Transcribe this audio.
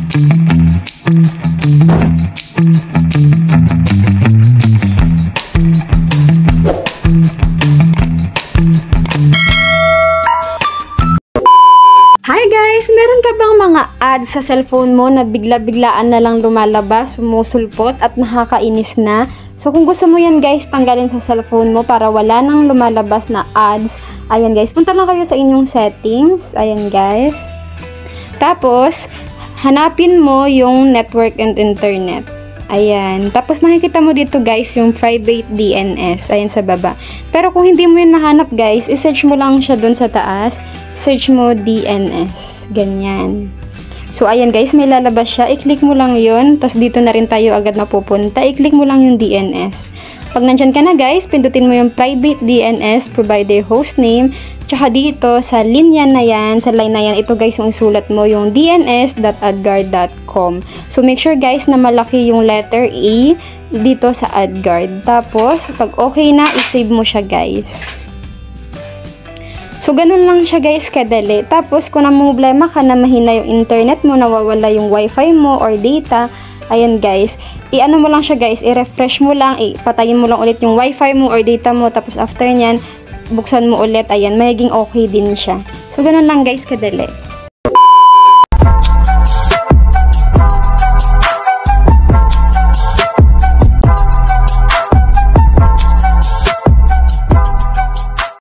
Hi guys! Meron ka bang mga ads sa cellphone mo na bigla-biglaan na lang lumalabas, sumusulpot at nakakainis na? So kung gusto mo yan guys, tanggalin sa cellphone mo para wala nang lumalabas na ads. Ayan guys, punta lang kayo sa inyong settings. Ayan guys. Tapos, hanapin mo yung network and internet. Ayan. Tapos makikita mo dito guys yung private DNS. Ayan sa baba. Pero kung hindi mo yun mahanap guys, isearch mo lang siya dun sa taas. Search mo DNS. Ganyan. So ayan guys, may lalabas siya. I-click mo lang yun. Tapos dito na rin tayo agad mapupunta. I-click mo lang yung DNS. Pag nandyan ka na guys, pindutin mo yung private DNS provider hostname. Tsaka dito sa linya na yan, sa line na yan, ito guys yung isulat mo yung dns.adguard.com. So make sure guys na malaki yung letter A dito sa AdGuard. Tapos pag okay na, isave mo siya guys. So, ganun lang siya guys kadali. Tapos, kung namumblema ka na mahina yung internet mo, nawawala yung wifi mo or data, ayan guys, i-ano mo lang siya guys, i-refresh mo lang, patayin mo lang ulit yung wifi mo or data mo, tapos after nyan, buksan mo ulit, ayan, magiging okay din siya. So, ganun lang guys kadali.